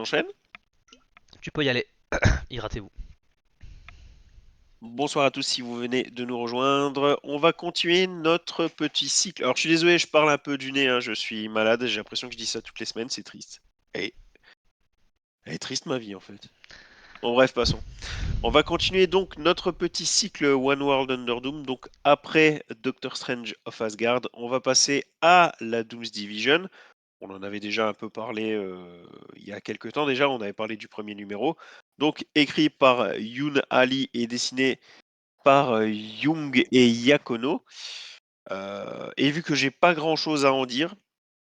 j'enchaîne. Tu peux y aller. Hydratez-vous. Bonsoir à tous si vous venez de nous rejoindre. On va continuer notre petit cycle. Alors je suis désolé, je parle un peu du nez, hein, je suis malade, j'ai l'impression que je dis ça toutes les semaines, c'est triste. Et elle est triste ma vie en fait. Bon bref, passons. On va continuer donc notre petit cycle One World Under Doom. Donc après Doctor Strange of Asgard, on va passer à la Doom's Division. On en avait déjà un peu parlé il y a quelques temps déjà, on avait parlé du premier numéro. Donc écrit par Yoon Ali et dessiné par Young et Yakono. Et vu que j'ai pas grand chose à en dire,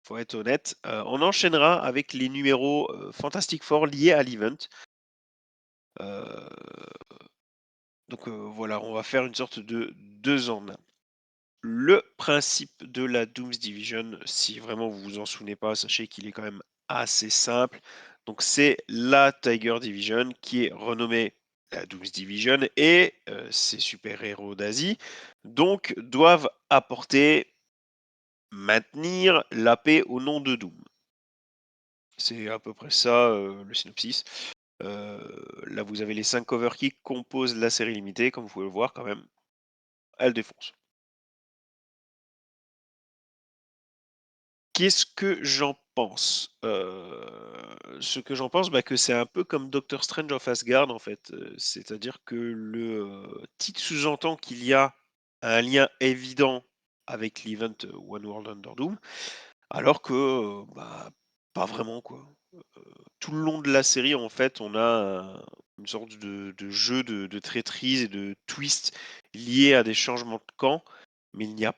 faut être honnête, on enchaînera avec les numéros Fantastic Four liés à l'event. Euh, donc voilà, on va faire une sorte de deux en un. Le principe de la Doom's Division, si vraiment vous vous en souvenez pas, sachez qu'il est quand même assez simple. Donc c'est la Tiger Division qui est renommée la Doom's Division et ses super-héros d'Asie donc doivent apporter, maintenir la paix au nom de Doom. C'est à peu près ça le synopsis. Là vous avez les 5 covers qui composent la série limitée, comme vous pouvez le voir quand même, elle défonce. Qu'est-ce que j'en pense? Ce que j'en pense, bah, que c'est un peu comme Doctor Strange of Asgard en fait. C'est-à-dire que le titre sous-entend qu'il y a un lien évident avec l'event One World Under Doom, alors que bah, pas vraiment quoi. Tout le long de la série, en fait, on a une sorte de jeu de traîtrise et de twist lié à des changements de camp, mais il n'y a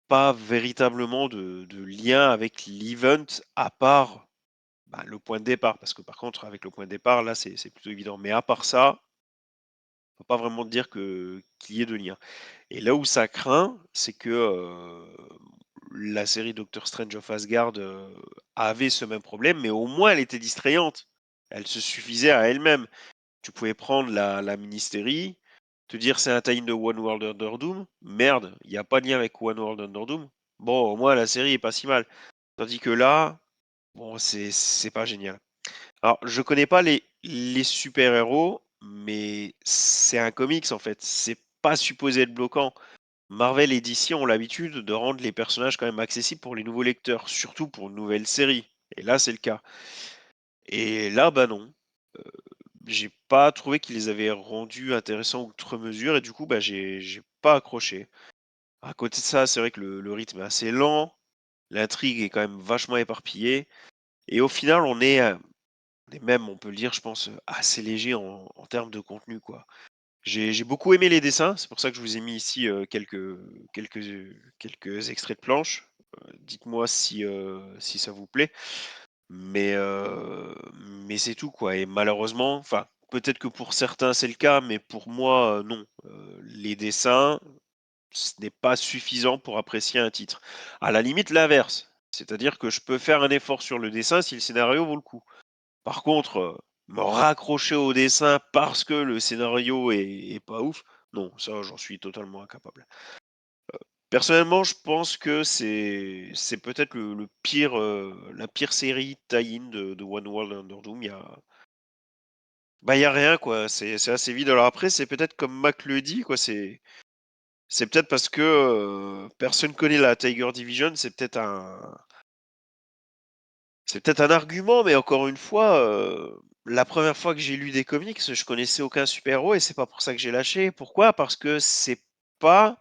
pas véritablement de lien avec l'event à part bah, le point de départ. Parce que par contre, avec le point de départ, là, c'est plutôt évident. Mais à part ça, on peut pas vraiment dire qu'il y ait de lien. Et là où ça craint, c'est que la série Doctor Strange of Asgard avait ce même problème, mais au moins elle était distrayante. Elle se suffisait à elle-même. Tu pouvais prendre la mini-série, te dire c'est un tie-in de One World Under Doom. Merde, il n'y a pas de lien avec One World Under Doom. Bon, au moins la série est pas si mal. Tandis que là, bon, c'est pas génial. Alors, je connais pas les super-héros, mais c'est un comics en fait. C'est pas supposé être bloquant. Marvel et DC ont l'habitude de rendre les personnages quand même accessibles pour les nouveaux lecteurs, surtout pour une nouvelle série. Et là, c'est le cas. Et là, bah non. J'ai pas trouvé qu'ils les avaient rendus intéressants outre mesure, et du coup, bah, j'ai pas accroché. À côté de ça, c'est vrai que le rythme est assez lent, l'intrigue est quand même vachement éparpillée, et au final, on est même, on peut le dire, je pense, assez léger en termes de contenu, quoi. J'ai beaucoup aimé les dessins, c'est pour ça que je vous ai mis ici quelques extraits de planches. Dites-moi si ça vous plaît. Mais, euh, mais c'est tout, quoi. Et malheureusement, enfin, peut-être que pour certains c'est le cas, mais pour moi, non. Les dessins, ce n'est pas suffisant pour apprécier un titre. À la limite, l'inverse. C'est-à-dire que je peux faire un effort sur le dessin si le scénario vaut le coup. Par contre, me raccrocher au dessin parce que le scénario est pas ouf, non, ça j'en suis totalement incapable. Personnellement, je pense que c'est peut-être le pire, la pire série tie-in de One World Under Doom. Il y a rien quoi. C'est assez vide. Alors après, c'est peut-être comme Mac le dit quoi. C'est peut-être parce que personne connaît la Tiger Division. C'est peut-être un argument, mais encore une fois, la première fois que j'ai lu des comics, je connaissais aucun super-héros et c'est pas pour ça que j'ai lâché. Pourquoi? Parce que pas,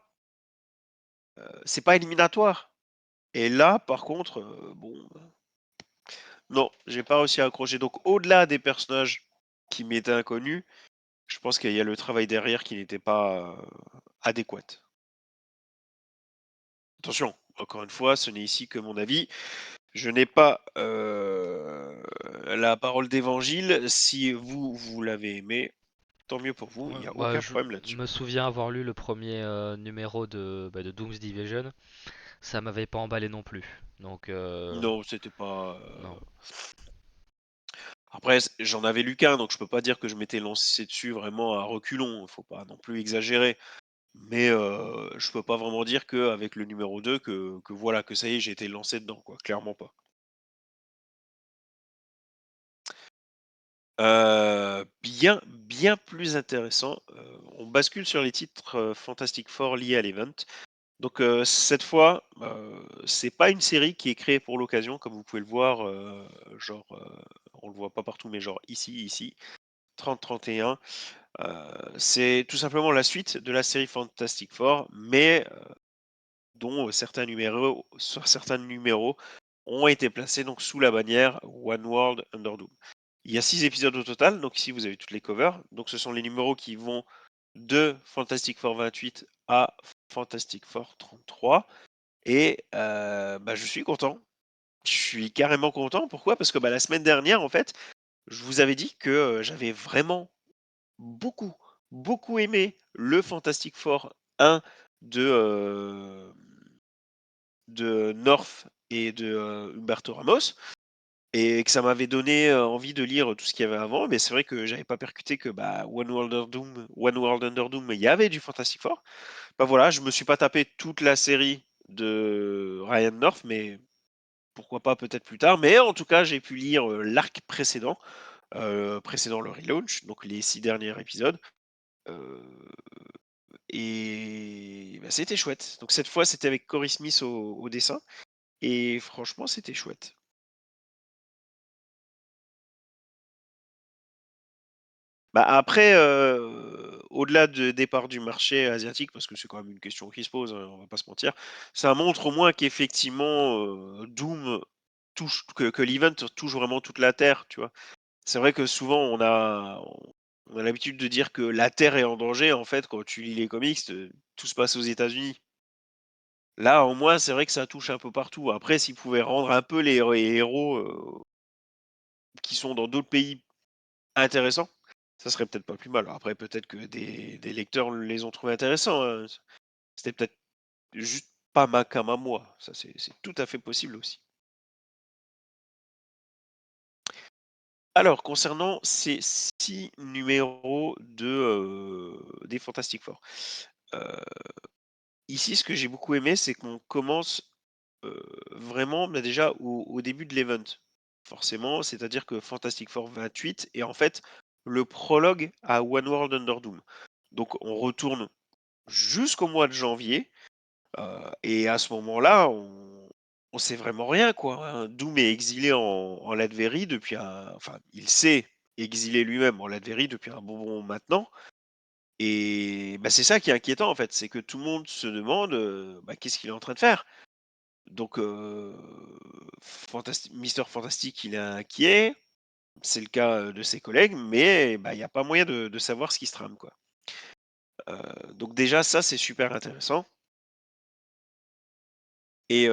c'est pas éliminatoire. Et là, par contre, bon, non, j'ai pas réussi à accrocher. Donc, au-delà des personnages qui m'étaient inconnus, je pense qu'il y a le travail derrière qui n'était pas adéquat. Attention, encore une fois, ce n'est ici que mon avis. Je n'ai pas la parole d'évangile. Si vous l'avez aimé, tant mieux pour vous, il Ouais, n'y a bah, aucun je problème là-dessus. me souviens avoir lu le premier numéro de Doom's Division. Ça m'avait pas emballé non plus. Donc, Non, c'était pas. non. Après, j'en avais lu qu'un, donc je peux pas dire que je m'étais lancé dessus vraiment à reculons. Faut pas non plus exagérer. Mais je peux pas vraiment dire qu'avec le numéro 2, que voilà, que ça y est, j'ai été lancé dedans, quoi. Clairement pas. Bien plus intéressant, on bascule sur les titres, Fantastic Four liés à l'event. Donc, cette fois, c'est pas une série qui est créée pour l'occasion comme vous pouvez le voir, genre, on le voit pas partout, mais genre ici, 30-31. C'est tout simplement la suite de la série Fantastic Four, mais, dont, certains numéros ont été placés donc sous la bannière One World Under Doom. Il y a 6 épisodes au total, donc ici vous avez toutes les covers. Donc ce sont les numéros qui vont de Fantastic Four 28 à Fantastic Four 33 et bah, je suis content. Je suis carrément content. Pourquoi? Parce que, bah, la semaine dernière, en fait, je vous avais dit que, j'avais vraiment beaucoup, beaucoup aimé le Fantastic Four 1 de, North et de, Humberto Ramos. Et que ça m'avait donné, envie de lire tout ce qu'il y avait avant, mais c'est vrai que j'avais pas percuté que, bah, One World Under Doom, il y avait du Fantastic Four. Bah, voilà, je me suis pas tapé toute la série de Ryan North, mais pourquoi pas peut-être plus tard. Mais en tout cas, j'ai pu lire, l'arc précédent, précédant le relaunch, donc les 6 derniers épisodes, heu et bah, c'était chouette. Donc cette fois, c'était avec Cory Smith au dessin et franchement, c'était chouette. Bah, après, au-delà de des parts du marché asiatique, parce que c'est quand même une question qui se pose, on va pas se mentir, ça montre au moins qu'effectivement, Doom touche que l'event touche vraiment toute la terre, tu vois? C'est vrai que souvent on a l'habitude de dire que la terre est en danger, en fait, quand tu lis les comics, tout se passe aux États-Unis. Là, au moins, c'est vrai que ça touche un peu partout. Après, s'ils pouvaient rendre un peu les héros, qui sont dans d'autres pays intéressants, ça serait peut-être pas plus mal. Après, peut-être que des lecteurs les ont trouvés intéressants, hein. C'était peut-être juste pas ma came à moi. Ça, c'est tout à fait possible aussi. Alors, concernant ces 6 numéros des Fantastic Four, heu, ici, ce que j'ai beaucoup aimé, c'est qu'on commence, vraiment, bah, déjà au début de l'event. Forcément, c'est-à-dire que Fantastic Four 28 est en fait le prologue à One World Under Doom. Donc on retourne jusqu'au mois de janvier, et à ce moment-là, on sait vraiment rien, quoi, hein. Doom est exilé en Latverie depuis un enfin, il s'est exilé lui-même en Latverie depuis un bon moment maintenant et bah, c'est ça qui est inquiétant, en fait, c'est que tout le monde se demande, bah, qu'est-ce qu'il est en train de faire? Donc Mister Fantastic, il est inquiet, c'est le cas, de ses collègues, mais bah, il y a pas moyen de savoir ce qui se trame, quoi. Donc déjà ça, c'est super intéressant et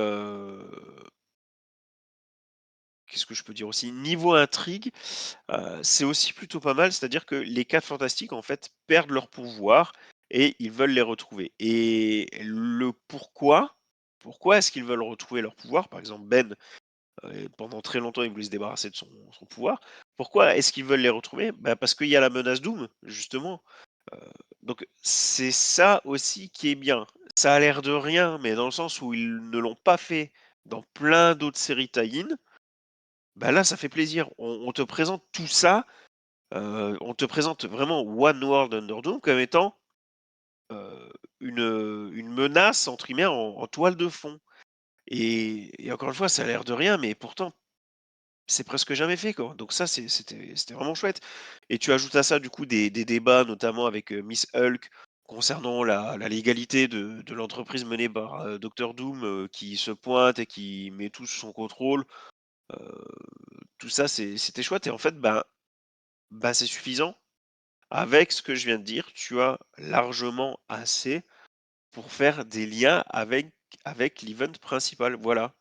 qu'est-ce que je peux dire aussi? Niveau intrigue, c'est aussi plutôt pas mal, c'est-à-dire que les 4 fantastiques, en fait, perdent leur pouvoir et ils veulent les retrouver et le pourquoi est-ce qu'ils veulent retrouver leur pouvoir? Par exemple, Ben, pendant très longtemps, il voulait se débarrasser de son pouvoir. Pourquoi est-ce qu'ils veulent les retrouver? Bah, parce qu'il y a la menace Doom, justement. Heu, donc c'est ça aussi qui est bien. Ça a l'air de rien, mais dans le sens où ils ne l'ont pas fait dans plein d'autres séries tie-in, bah, là, ça fait plaisir. On te présente tout ça, on te présente vraiment One World Under Doom comme étant, heu, une «menace» entre guillemets en toile de fond et encore une fois, ça a l'air de rien, mais pourtant c'est presque jamais fait, quoi. Donc ça, c'était vraiment chouette et tu ajoutes à ça, du coup, des débats, notamment avec, Miss Hulk, concernant la légalité de l'entreprise menée par, Docteur Doom, qui se pointe et qui met tout sous son contrôle. Heu, Tout ça, c'était chouette et en fait, ben, c'est suffisant. Avec ce que je viens de dire, tu as largement assez pour faire des liens avec l'event principal, voilà.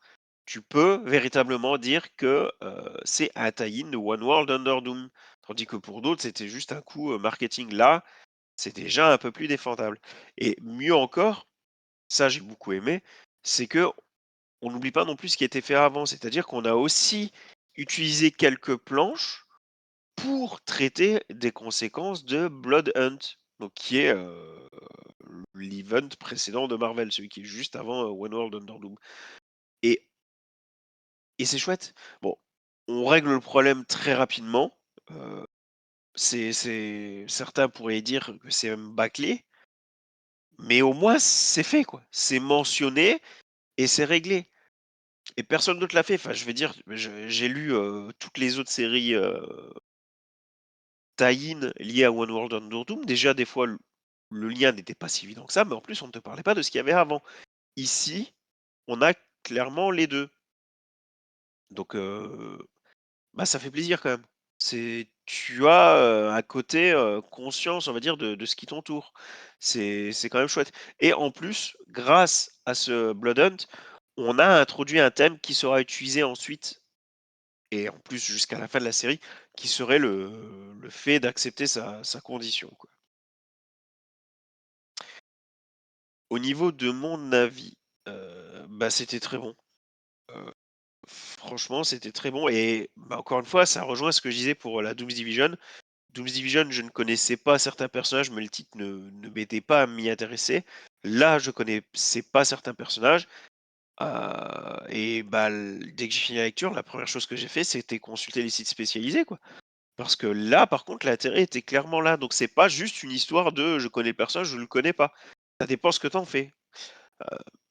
Tu peux véritablement dire que, c'est un tie-in de One World Under Doom. Tandis que pour d'autres, c'était juste un coup, marketing. Là, c'est déjà un peu plus défendable et mieux encore, ça j'ai beaucoup aimé, c'est que on n'oublie pas non plus ce qui a été fait avant. C'est-à-dire qu'on a aussi utilisé quelques planches pour traiter des conséquences de Blood Hunt, donc qui est, l'event précédent de Marvel, celui qui est juste avant, One World Under Doom et c'est chouette. Bon, on règle le problème très rapidement, certains pourraient dire que c'est même bâclé, mais au moins c'est fait, quoi. C'est mentionné et c'est réglé et personne d'autre l'a fait. Enfin, je veux dire, j'ai lu, toutes les autres séries, tie-in liées à One World Under Doom. Déjà, des fois, le lien n'était pas si évident que ça, mais en plus, on ne te parlait pas de ce qu'il y avait avant. Ici, on a clairement les 2. Donc bah, ça fait plaisir quand même. Tu as, un côté, conscience, on va dire, de ce qui t'entoure. C'est quand même chouette et en plus, grâce à ce Blood Hunt, on a introduit un thème qui sera utilisé ensuite et en plus jusqu'à la fin de la série, qui serait le fait d'accepter sa condition, quoi. Au niveau de mon avis, bah, c'était très bon. Heu, Franchement, c'était très bon et bah, encore une fois, ça rejoint ce que je disais pour la Doom's Division. Doom's Division, je ne connaissais pas certains personnages, mais le titre ne m'aidait pas à m'y intéresser. Là, je connaissais pas certains personnages, et bah, dès que j'ai fini la lecture, la première chose que j'ai fait, c'était consulter les sites spécialisés, quoi. Parce que là, par contre, l'intérêt était clairement là. Donc c'est pas juste une histoire de: «Je connais le personnage, je le connais pas». Ça dépend ce que tu en fais.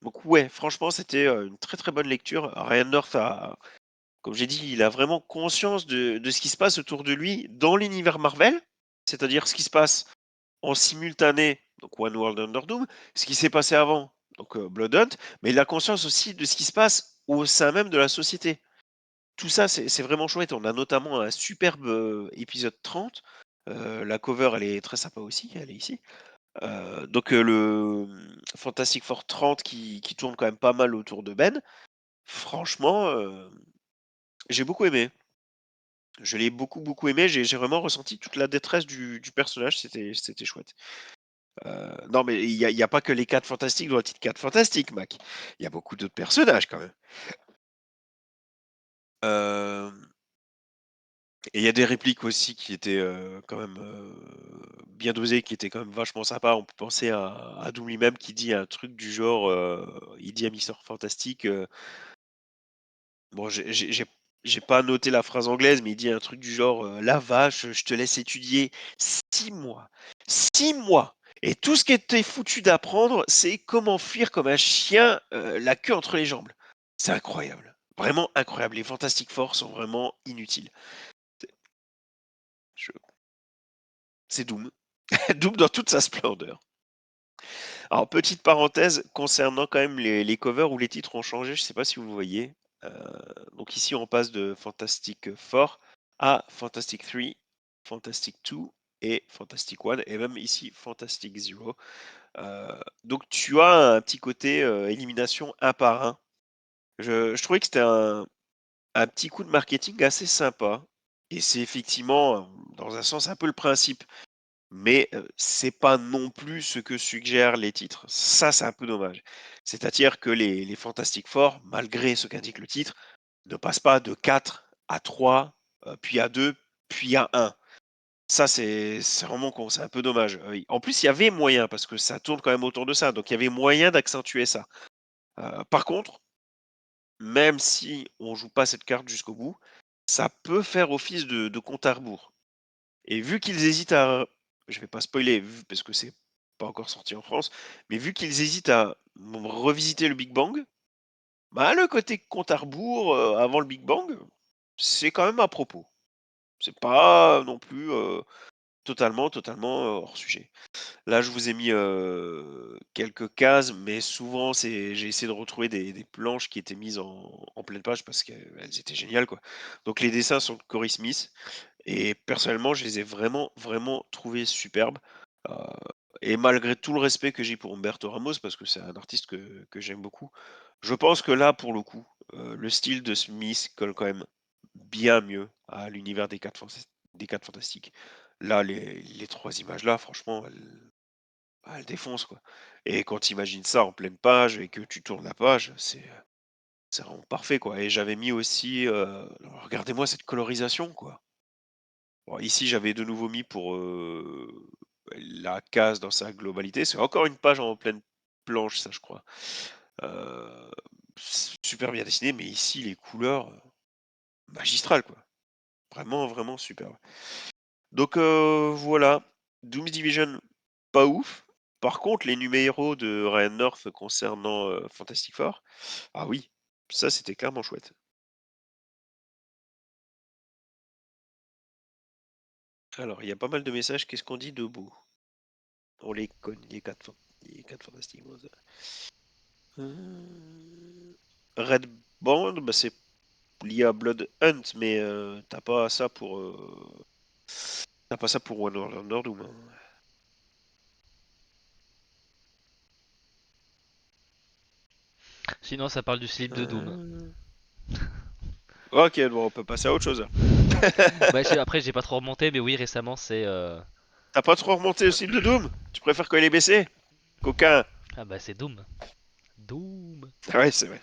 Donc ouais, franchement, c'était, une très, très bonne lecture. Ryan North a comme j'ai dit, il a vraiment conscience de ce qui se passe autour de lui dans l'univers Marvel, c'est-à-dire ce qui se passe en simultané, donc One World Under Doom, ce qui s'est passé avant, donc Blood Hunt, mais il a conscience aussi de ce qui se passe au sein même de la société. Tout ça, c'est vraiment chouette. On a notamment un superbe, épisode 30. La cover, elle est très sympa aussi, elle est ici. Donc Fantastic Four 30 qui tourne quand même pas mal autour de Ben. Franchement, j'ai beaucoup aimé. Je l'ai beaucoup, beaucoup aimé. J'ai vraiment ressenti toute la détresse du personnage. C'était chouette. Non, mais il y a pas que les 4 fantastiques dans le titre 4 fantastiques, Mac. Il y a beaucoup d'autres personnages quand même. Hem Et il y a des répliques aussi qui étaient, quand même, bien dosées, qui étaient quand même vachement sympas. On peut penser à Doom lui-même qui dit un truc du genre, il dit à Mister Fantastique, bon j'ai pas noté la phrase anglaise, mais il dit un truc du genre, «La vache, je te laisse étudier 6 mois. 6 mois et tout ce qui était foutu d'apprendre, c'est comment fuir comme un chien, la queue entre les jambes». C'est incroyable, vraiment incroyable. Les Fantastic Four sont vraiment inutiles. C'est je c'est Doom. Doom dans toute sa splendeur. Alors, petite parenthèse concernant quand même les covers où les titres ont changé, je ne sais pas si vous voyez. Euh, donc ici, on passe de Fantastic Four à Fantastic 3, Fantastic 2 et Fantastic 1, et même ici Fantastic Zero. Donc tu as un petit côté élimination un par un. Je trouvais que c'était un petit coup de marketing assez sympa. Et c'est effectivement, dans un sens, un peu le principe. Mais, c'est pas non plus ce que suggèrent les titres. Ça, c'est un peu dommage. C'est-à-dire que les Fantastic Four, malgré ce qu'indique le titre, ne passent pas de 4 à 3, puis à 2, puis à 1. Ça, c'est vraiment con, c'est un peu dommage. En plus, il y avait moyen parce que ça tourne quand même autour de ça, donc il y avait moyen d'accentuer ça. Par contre, même si on joue pas cette carte jusqu'au bout, ça peut faire office de compte à rebours. Et vu qu'ils hésitent à je vais pas spoiler parce que c'est pas encore sorti en France, mais vu qu'ils hésitent à revisiter le Big Bang, bah, le côté compte à rebours, avant le Big Bang, c'est quand même à propos. C'est pas non plus, totalement, hors sujet. Là, je vous ai mis, quelques cases, mais souvent j'ai essayé de retrouver des planches qui étaient mises en pleine page parce qu'elles étaient géniales, quoi. Donc les dessins sont de Cory Smith. Et personnellement, je les ai vraiment, vraiment trouvés superbes. Heu et malgré tout le respect que j'ai pour Humberto Ramos, parce que c'est un artiste que j'aime beaucoup, je pense que là, pour le coup, le style de Smith colle quand même bien mieux à l'univers des 4 Fantastiques. Là, les 3 images là, franchement, elles défoncent, quoi. Et quand tu imagines ça en pleine page et que tu tournes la page, c'est vraiment parfait, quoi. Et j'avais mis aussi, regardez-moi cette colorisation, quoi. Bon, ici, j'avais de nouveau mis pour, la case dans sa globalité. C'est encore une page en pleine planche, ça, je crois. Heu, Super bien dessiné, mais ici, les couleurs, magistrales, quoi. Vraiment, vraiment superbe. Donc voilà, Doom's Division, pas ouf. Par contre, les numéros de Ryan North concernant, Fantastic Four, ah oui, ça c'était clairement chouette. Alors, il y a pas mal de messages, qu'est-ce qu'on dit debout? On les connaît, les 4 Fantastic Four. Red Band, bah, c'est lié à Blood Hunt, mais tu pas ça pour, tu pas ça pour Wonder Doom, hein. Sinon, ça parle du slip de Doom. Heu, OK, bon, on peut passer à autre chose. Bah, après, j'ai pas trop remonté, mais oui, récemment, c'est. T'as pas trop remonté le slip de Doom? Tu préfères quand il est baissé? Coquin. Ah bah, c'est Doom. Doom. Ouais, c'est vrai.